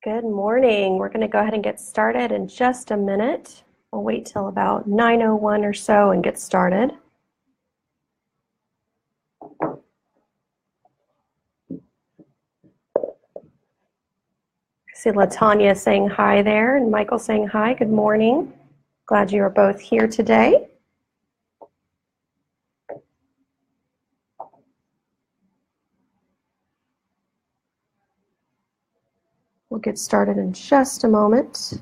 Good morning. We're going to go ahead and get started in just a minute. We'll wait till about 9:01 or so and get started. I see LaTanya saying hi there and Michael saying hi. Good morning. Glad you are both here today. We'll get started in just a moment.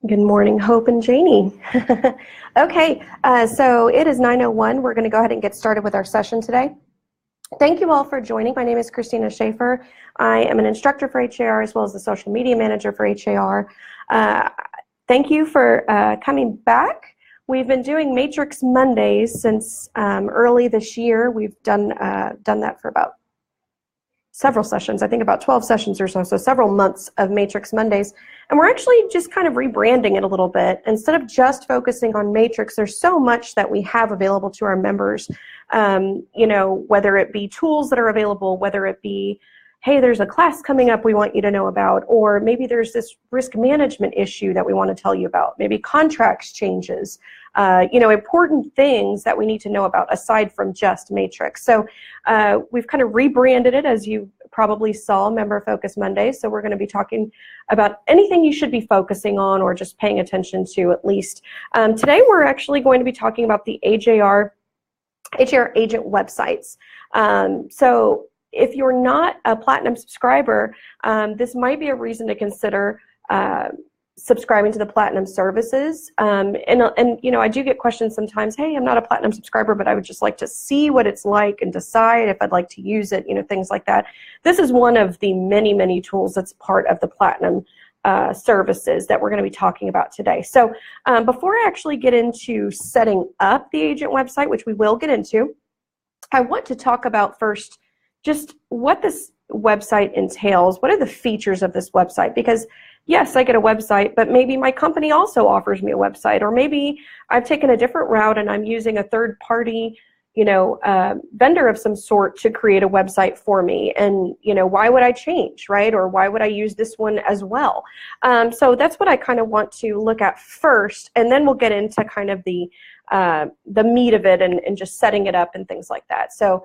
Good morning, Hope and Janie. Okay, so it is 9:01. We're going to go ahead and get started with our session today. Thank you all for joining. My name is Christina Schaefer. I am an instructor for HAR as well as the social media manager for HAR. Thank you for coming back. We've been doing Matrix Mondays since early this year. We've done that for about several sessions, I think about 12 sessions or so several months of Matrix Mondays. And we're actually just kind of rebranding it a little bit. Instead of just focusing on Matrix, there's so much that we have available to our members, whether it be tools that are available, whether it be, hey, there's a class coming up we want you to know about, or maybe there's this risk management issue that we want to tell you about, maybe contracts changes, important things that we need to know about aside from just Matrix. So we've kind of rebranded it, as you probably saw, Member Focus Monday. So we're going to be talking about anything you should be focusing on or just paying attention to at least. Today we're actually going to be talking about the HAR agent websites. So if you're not a Platinum subscriber, this might be a reason to consider subscribing to the Platinum services. And I do get questions sometimes, hey, I'm not a Platinum subscriber, but I would just like to see what it's like and decide if I'd like to use it, things like that. This is one of the many, many tools that's part of the Platinum services that we're going to be talking about today. So before I actually get into setting up the agent website, which we will get into, I want to talk about first just what this website entails. What are the features of this website? Because yes, I get a website, but maybe my company also offers me a website, or maybe I've taken a different route and I'm using a third-party, vendor of some sort to create a website for me. And, why would I change, right? Or why would I use this one as well? So that's what I kind of want to look at first, and then we'll get into kind of the meat of it and just setting it up and things like that. So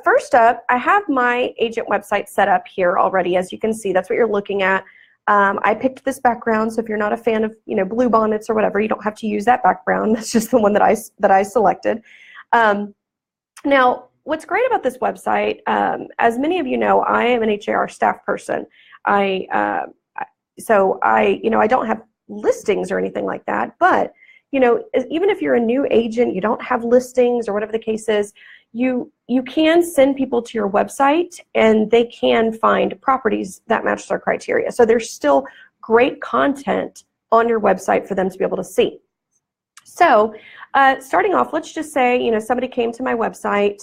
first up, I have my agent website set up here already. As you can see, that's what you're looking at. I picked this background, so if you're not a fan of blue bonnets or whatever, you don't have to use that background. That's just the one that I selected. Now, what's great about this website, as many of you know, I am an HAR staff person. I don't have listings or anything like that, but even if you're a new agent, you don't have listings or whatever the case is, you can send people to your website and they can find properties that match their criteria. So there's still great content on your website for them to be able to see. So starting off, let's just say, somebody came to my website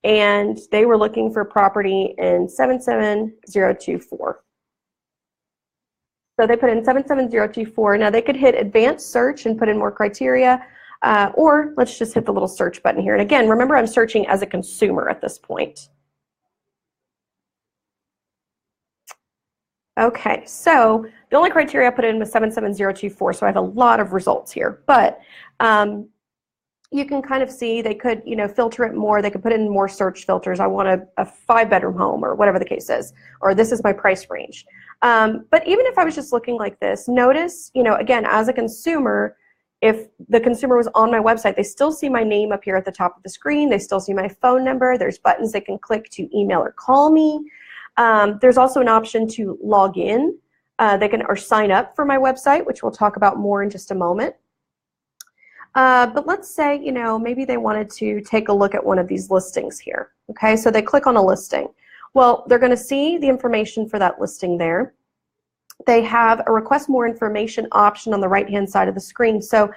and they were looking for property in 77024. So they put in 77024. Now they could hit advanced search and put in more criteria, or let's just hit the little search button here. And again, remember, I'm searching as a consumer at this point. Okay, so the only criteria I put in was 77024, so I have a lot of results here. But you can kind of see they could, filter it more. They could put in more search filters. I want a 5-bedroom home, or whatever the case is, or this is my price range. But even if I was just looking like this, notice, again, as a consumer, if the consumer was on my website, they still see my name up here at the top of the screen. They still see my phone number. There's buttons they can click to email or call me. There's also an option to log in. Or sign up for my website, which we'll talk about more in just a moment. But let's say, maybe they wanted to take a look at one of these listings here. Okay, so they click on a listing. Well, they're going to see the information for that listing there. They have a request more information option on the right-hand side of the screen. So,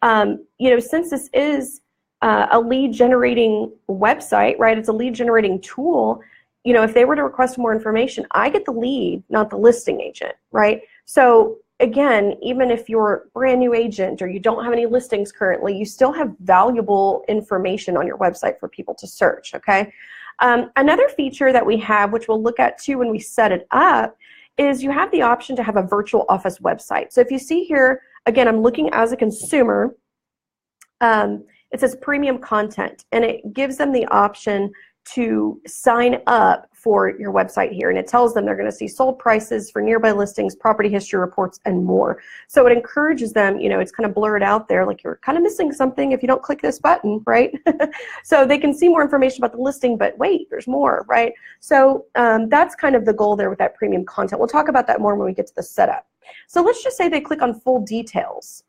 since this is a lead generating website, right, it's a lead generating tool, if they were to request more information, I get the lead, not the listing agent, right? So again, even if you're a brand new agent or you don't have any listings currently, you still have valuable information on your website for people to search, okay? Another feature that we have, which we'll look at too when we set it up, is you have the option to have a virtual office website. So if you see here, again, I'm looking as a consumer, it says premium content, and it gives them the option to sign up for your website here, and it tells them they're going to see sold prices for nearby listings, property history reports, and more. So it encourages them, you know, it's kind of blurred out there, like you're kind of missing something if you don't click this button, right? So they can see more information about the listing, but wait, there's more, right? So that's kind of the goal there with that premium content. We'll talk about that more when we get to the setup. So let's just say they click on full details.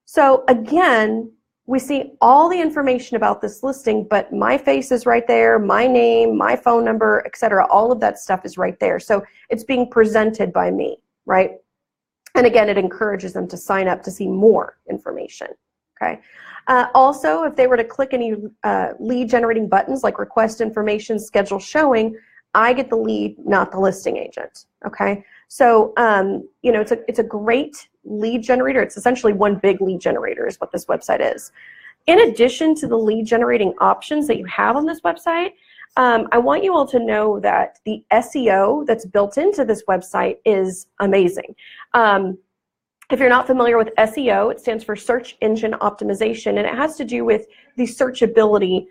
So again, we see all the information about this listing, but my face is right there, my name, my phone number, etc. All of that stuff is right there. So it's being presented by me, right? And again, it encourages them to sign up to see more information, okay? Also, if they were to click any lead generating buttons like request information, schedule showing, I get the lead, not the listing agent, okay? So, you know, it's a great lead generator. It's essentially one big lead generator is what this website is. In addition to the lead generating options that you have on this website, I want you all to know that the SEO that's built into this website is amazing. If you're not familiar with SEO, it stands for search engine optimization, and it has to do with the searchability,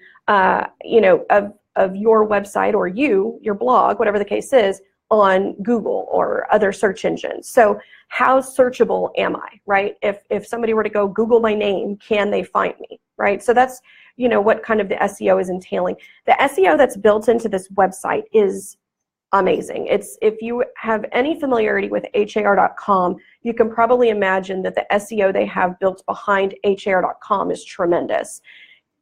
you know, of your website or your blog, whatever the case is, on Google or other search engines. So how searchable am I, right? If somebody were to go Google my name, can they find me, right? So that's, you know, what kind of the SEO is entailing. The SEO that's built into this website is amazing. If you have any familiarity with HAR.com, you can probably imagine that the SEO they have built behind HAR.com is tremendous.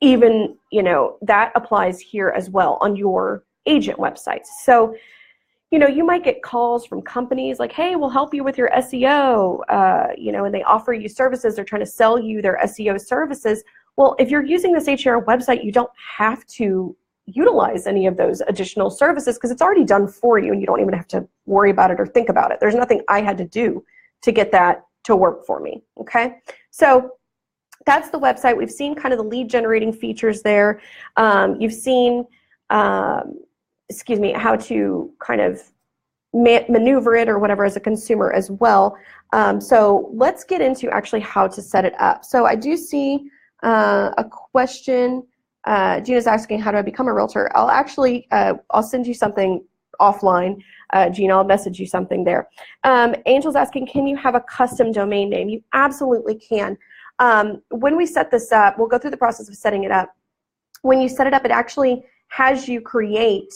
Even, you know, that applies here as well on your agent websites. So, you know, you might get calls from companies like, hey, we'll help you with your SEO, you know, and they offer you services. They're trying to sell you their SEO services. Well, if you're using this HAR website, you don't have to utilize any of those additional services because it's already done for you and you don't even have to worry about it or think about it. There's nothing I had to do to get that to work for me, okay? So that's the website. We've seen kind of the lead generating features there. You've seen, excuse me, how to kind of maneuver it or whatever as a consumer as well. So let's get into actually how to set it up. So I do see a question. Gina's asking, how do I become a realtor? I'll actually, I'll send you something offline. Gina, I'll message you something there. Angel's asking, can you have a custom domain name? You absolutely can. When we set this up, we'll go through the process of setting it up. When you set it up, it actually has you create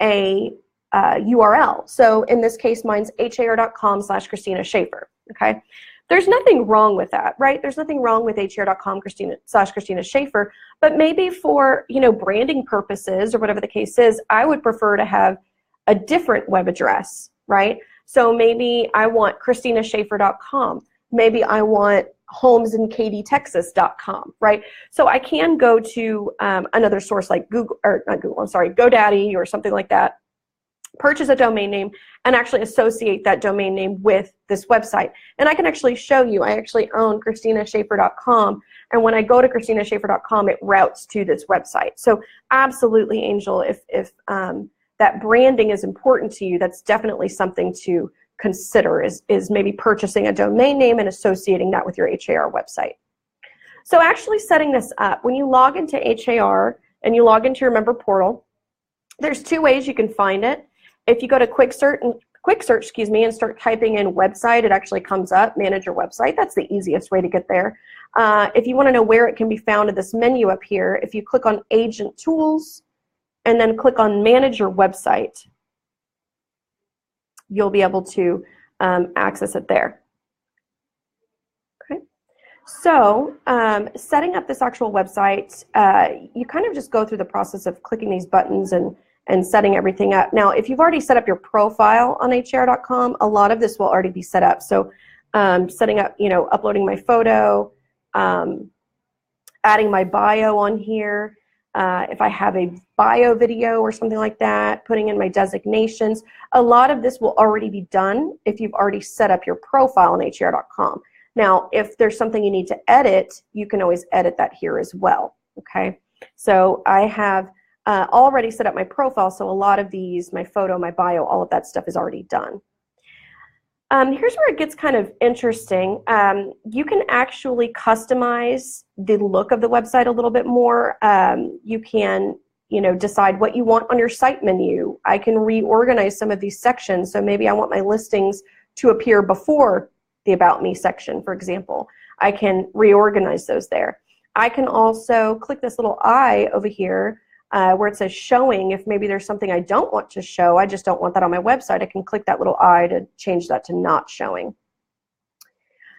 a URL. So in this case, mine's har.com/Christina Schaefer, okay? There's nothing wrong with that, right? There's nothing wrong with har.com/Christina Schaefer, but maybe for, you know, branding purposes or whatever the case is, I would prefer to have a different web address, right? So maybe I want ChristinaSchaefer.com. Maybe I want HomesInKatyTexas.com, right? So I can go to another source like Google, or not Google, I'm sorry, GoDaddy or something like that, purchase a domain name, and actually associate that domain name with this website. And I can actually show you, I actually own ChristinaSchaefer.com, and when I go to ChristinaSchaefer.com, it routes to this website. So absolutely, Angel, if that branding is important to you, that's definitely something to consider is maybe purchasing a domain name and associating that with your HAR website. So actually setting this up, when you log into HAR and you log into your member portal, there's two ways you can find it. If you go to quick search, excuse me, and start typing in website, it actually comes up, manage your website. That's the easiest way to get there. If you want to know where it can be found in this menu up here, if you click on Agent Tools and then click on Manage Your Website, you'll be able to access it there. Okay. So setting up this actual website, you kind of just go through the process of clicking these buttons and setting everything up. Now, if you've already set up your profile on har.com, a lot of this will already be set up. So setting up, you know, uploading my photo, adding my bio on here, if I have a bio video or something like that, putting in my designations. A lot of this will already be done if you've already set up your profile on har.com. Now, if there's something you need to edit, you can always edit that here as well, okay? So I have already set up my profile, so a lot of these, my photo, my bio, all of that stuff is already done. Here's where it gets kind of interesting. You can actually customize the look of the website a little bit more. You can, decide what you want on your site menu. I can reorganize some of these sections. So maybe I want my listings to appear before the About Me section, for example. I can reorganize those there. I can also click this little eye over here where it says showing. If maybe there's something I don't want to show, I just don't want that on my website, I can click that little eye to change that to not showing.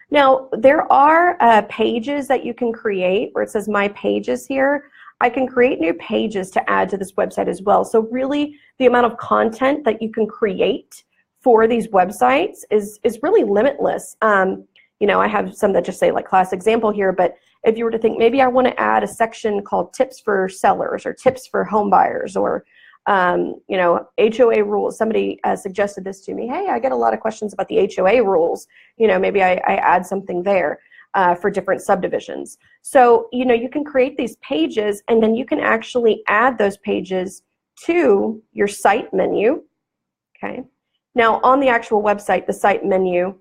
Now, there are pages that you can create where it says My Pages here. I can create new pages to add to this website as well. So really, the amount of content that you can create for these websites is really limitless. I have some that just say like class example here, but if you were to think maybe I want to add a section called tips for sellers or tips for home buyers or HOA rules. Somebody suggested this to me. Hey, I get a lot of questions about the HOA rules. Maybe I add something there for different subdivisions. So, you can create these pages and then you can actually add those pages to your site menu, okay? Now, on the actual website, the site menu,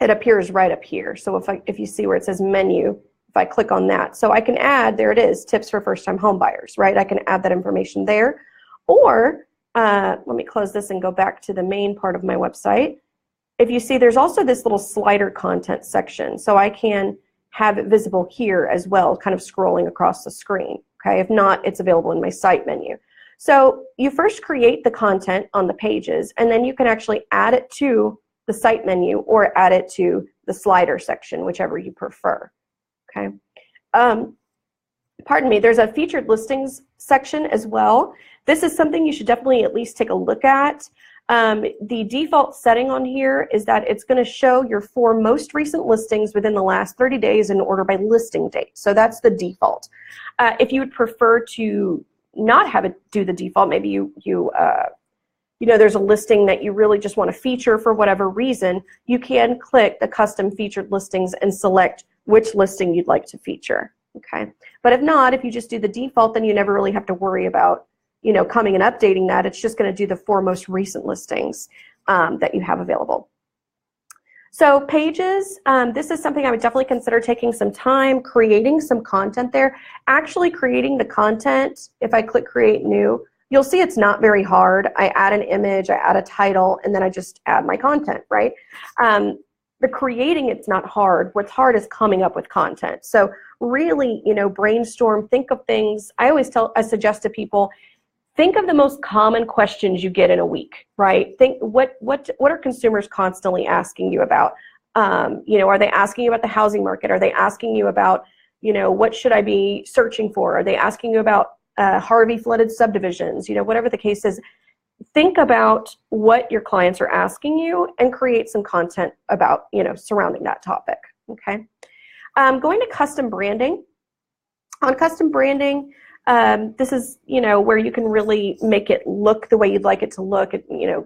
it appears right up here. So if you see where it says menu, if I click on that, so I can add, there it is, tips for first-time home buyers, right? I can add that information there. Or, let me close this and go back to the main part of my website. If you see, there's also this little slider content section. So I can have it visible here as well, kind of scrolling across the screen, okay? If not, it's available in my site menu. So you first create the content on the pages, and then you can actually add it to the site menu or add it to the slider section, whichever you prefer, okay? Pardon me, there's a featured listings section as well. This is something you should definitely at least take a look at. The default setting on here is that it's going to show your 4 most recent listings within the last 30 days in order by listing date. So that's the default. If you would prefer to not have it do the default, maybe there's a listing that you really just want to feature for whatever reason, you can click the custom featured listings and select which listing you'd like to feature, okay? But if not, if you just do the default, then you never really have to worry about, coming and updating that. It's just going to do the 4 most recent listings that you have available. So pages, this is something I would definitely consider taking some time, creating some content there. Actually creating the content, if I click create new, you'll see it's not very hard. I add an image, I add a title, and then I just add my content, right? The creating, it's not hard. What's hard is coming up with content. So really, brainstorm, think of things. I suggest to people, think of the most common questions you get in a week, right? Think what are consumers constantly asking you about? Are they asking you about the housing market? Are they asking you about, what should I be searching for? Are they asking you about Harvey flooded subdivisions? Whatever the case is, think about what your clients are asking you and create some content about, surrounding that topic, okay? Going to custom branding. On custom branding, this is, where you can really make it look the way you'd like it to look,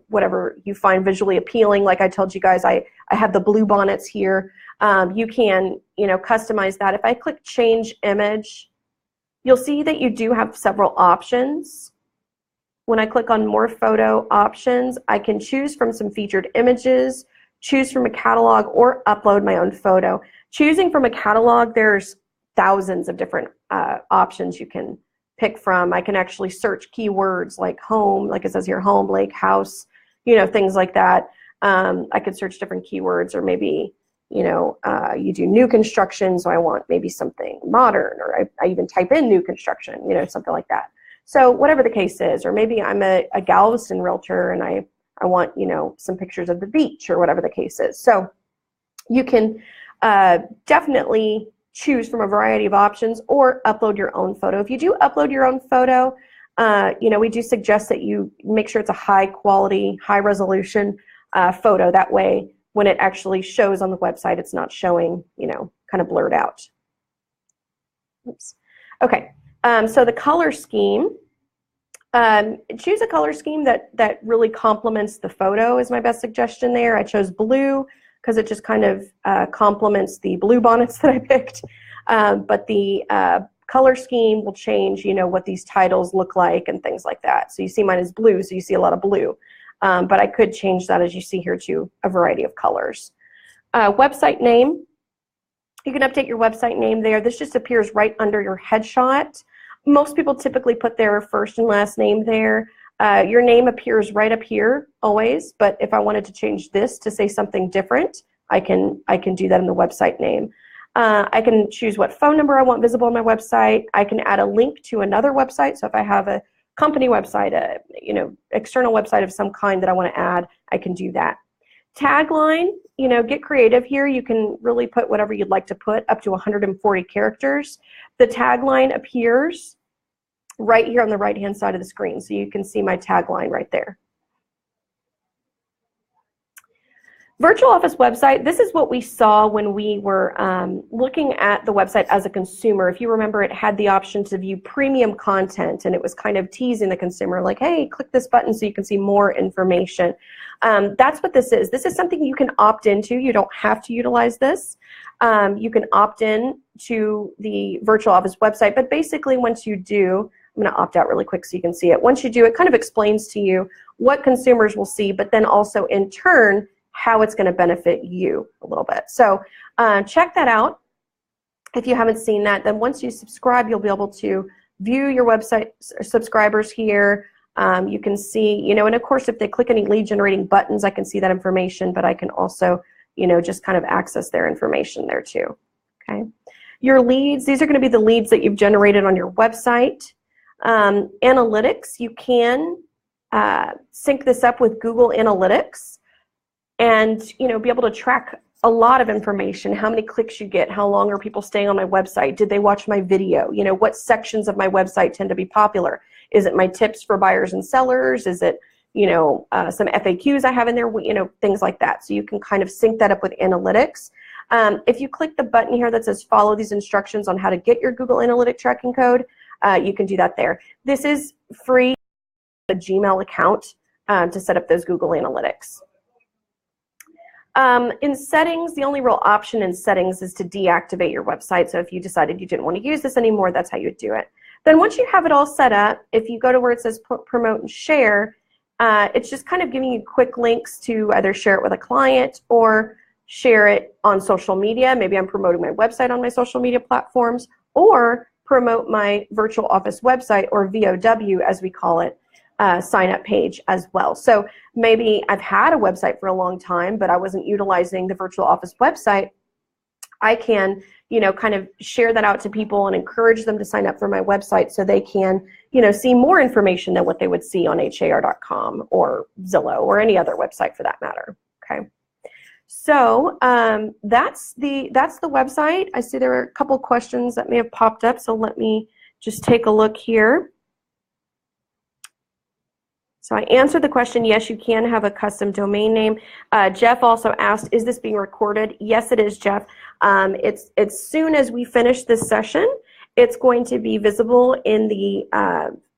whatever you find visually appealing. Like I told you guys, I have the blue bonnets here. You can, customize that. If I click change image, you'll see that you do have several options. When I click on more photo options, I can choose from some featured images, choose from a catalog, or upload my own photo. Choosing from a catalog, there's thousands of different options you can pick from. I can actually search keywords like home, like it says here, home, lake, house, things like that. I could search different keywords, or maybe, you do new construction, so I want maybe something modern, or I even type in new construction, something like that. So whatever the case is, or maybe I'm a Galveston realtor and I want, some pictures of the beach, or whatever the case is. So you can definitely choose from a variety of options or upload your own photo. If you do upload your own photo, we do suggest that you make sure it's a high quality, high resolution photo. That way, when it actually shows on the website, it's not showing, kind of blurred out. Oops. Okay. So the color scheme, choose a color scheme that really complements the photo is my best suggestion there. I chose blue because it just kind of complements the blue bonnets that I picked. But the color scheme will change, what these titles look like and things like that. So you see mine is blue, so you see a lot of blue. But I could change that, as you see here, to a variety of colors. Website name. You can update your website name there. This just appears right under your headshot. Most people typically put their first and last name there. Your name appears right up here always, but if I wanted to change this to say something different, I can do that in the website name. I can choose what phone number I want visible on my website. I can add a link to another website. So if I have a company website, external website of some kind that I want to add, I can do that. Tagline, get creative here. You can really put whatever you'd like to put, up to 140 characters. The tagline appears right here on the right-hand side of the screen, so you can see my tagline right there. Virtual Office website, this is what we saw when we were looking at the website as a consumer. If you remember, it had the option to view premium content, and it was kind of teasing the consumer like, hey, click this button so you can see more information. That's what this is. This is something you can opt into. You don't have to utilize this. You can opt in to the Virtual Office website, but basically once you do, I'm going to opt out really quick so you can see it. Once you do, it kind of explains to you what consumers will see, but then also in turn, how it's going to benefit you a little bit. So check that out. If you haven't seen that, then once you subscribe, you'll be able to view your website subscribers here. You can see, and of course, if they click any lead generating buttons, I can see that information, but I can also, just kind of access their information there too. Okay. Your leads, these are going to be the leads that you've generated on your website. Analytics, you can sync this up with Google Analytics and be able to track a lot of information, how many clicks you get, how long are people staying on my website, did they watch my video, what sections of my website tend to be popular, is it my tips for buyers and sellers, is it some FAQs I have in there, things like that. So you can kind of sync that up with analytics. If you click the button here that says follow these instructions on how to get your Google Analytic tracking code, you can do that there. This is free, a Gmail account to set up those Google Analytics. In settings, the only real option in settings is to deactivate your website. So if you decided you didn't want to use this anymore, that's how you would do it. Then once you have it all set up, if you go to where it says promote and share, it's just kind of giving you quick links to either share it with a client or share it on social media. Maybe I'm promoting my website on my social media platforms, or promote my Virtual Office website, or VOW as we call it, sign up page as well. So maybe I've had a website for a long time, but I wasn't utilizing the Virtual Office website. I can, kind of share that out to people and encourage them to sign up for my website so they can, see more information than what they would see on HAR.com or Zillow or any other website for that matter. Okay. So that's the website. I see there are a couple questions that may have popped up, so let me just take a look here. So I answered the question, yes, you can have a custom domain name. Jeff also asked, is this being recorded? Yes, it is, Jeff. It's as soon as we finish this session, it's going to be visible in the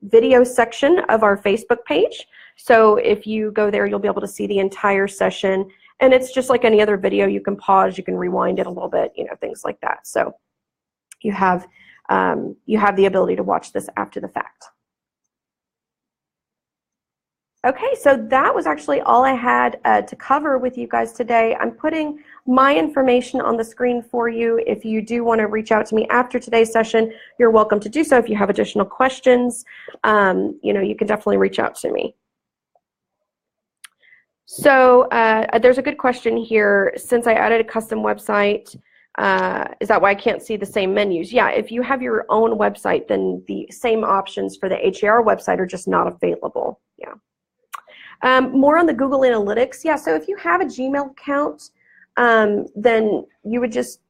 video section of our Facebook page. So if you go there, you'll be able to see the entire session. And it's just like any other video. You can pause, you can rewind it a little bit, things like that. So you have the ability to watch this after the fact. Okay, so that was actually all I had to cover with you guys today. I'm putting my information on the screen for you. If you do want to reach out to me after today's session, you're welcome to do so. If you have additional questions, you can definitely reach out to me. So there's a good question here. Since I added a custom website, is that why I can't see the same menus? Yeah, if you have your own website, then the same options for the HAR website are just not available. Yeah. More on the Google Analytics. Yeah, so if you have a Gmail account, then you would just,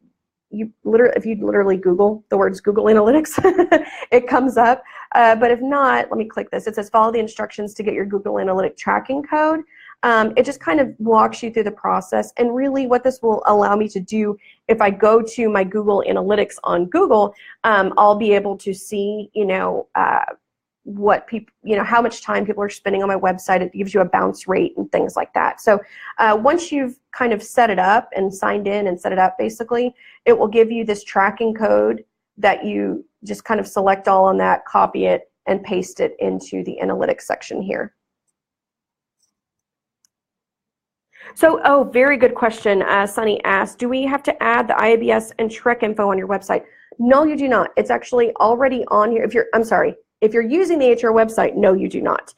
if you literally Google the words Google Analytics, it comes up. But if not, let me click this. It says follow the instructions to get your Google Analytic tracking code. It just kind of walks you through the process. And really what this will allow me to do, if I go to my Google Analytics on Google, I'll be able to see, what people, how much time people are spending on my website. It gives you a bounce rate and things like that. So once you've kind of set it up and signed in and set it up, basically, it will give you this tracking code that you just kind of select all on that, copy it, and paste it into the analytics section here. So, oh, very good question. Sunny asked, do we have to add the IABS and Shrek info on your website? No, you do not. It's actually already on here. If you're using the HR website, no, you do not,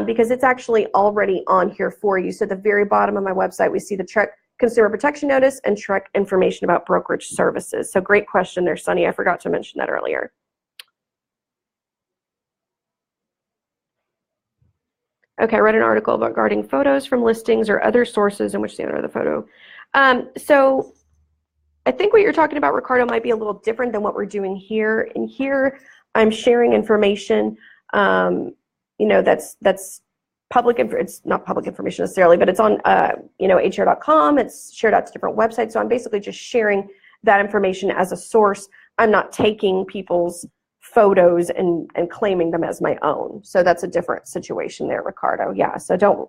because it's actually already on here for you. So at the very bottom of my website, we see the Shrek Consumer Protection Notice and Shrek information about brokerage services. So great question there, Sunny. I forgot to mention that earlier. Okay, I read an article about guarding photos from listings or other sources in which the owner of the photo. So I think what you're talking about, Ricardo, might be a little different than what we're doing here. In here, I'm sharing information, that's public. It's not public information necessarily, but it's on, HR.com. It's shared out to different websites. So I'm basically just sharing that information as a source. I'm not taking people's photos and claiming them as my own. So that's a different situation there, Ricardo. Yeah. So don't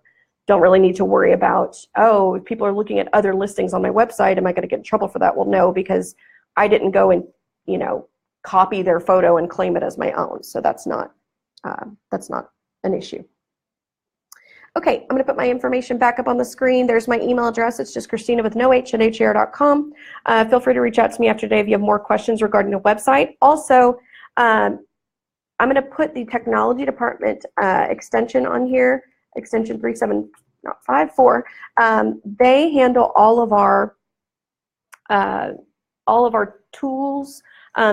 really need to worry about, oh, if people are looking at other listings on my website, am I going to get in trouble for that? Well, no, because I didn't go and, copy their photo and claim it as my own. So that's not an issue. Okay, I'm going to put my information back up on the screen. There's my email address. It's just Christina with no H at har.com. Feel free to reach out to me after today if you have more questions regarding the website. Also, I'm going to put the technology department extension on here, extension 37554. They handle all of our tools.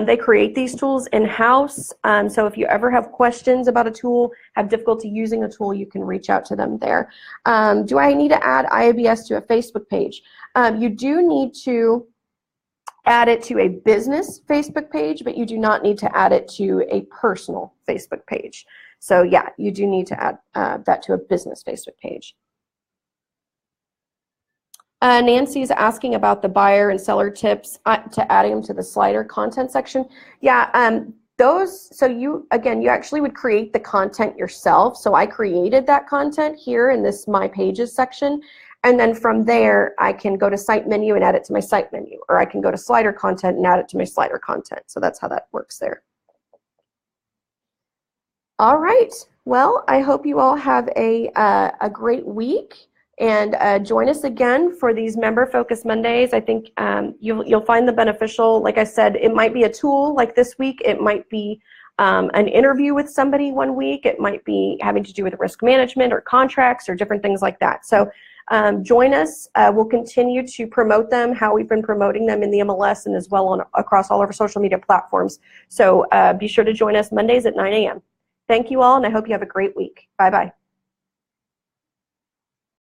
They create these tools in-house. So if you ever have questions about a tool, have difficulty using a tool, you can reach out to them there. Do I need to add IABS to a Facebook page? You do need to add it to a business Facebook page, but you do not need to add it to a personal Facebook page. So yeah, you do need to add that to a business Facebook page. Nancy's asking about the buyer and seller tips to adding them to the slider content section. Yeah, so you actually would create the content yourself. So I created that content here in this My Pages section. And then from there, I can go to site menu and add it to my site menu, or I can go to slider content and add it to my slider content. So that's how that works there. All right. Well, I hope you all have a great week. And join us again for these Member Focus Mondays. I think you'll find them beneficial. Like I said, it might be a tool like this week. It might be an interview with somebody one week. It might be having to do with risk management or contracts or different things like that. So join us. We'll continue to promote them, how we've been promoting them in the MLS and as well across all of our social media platforms. So be sure to join us Mondays at 9 a.m. Thank you all, and I hope you have a great week. Bye-bye.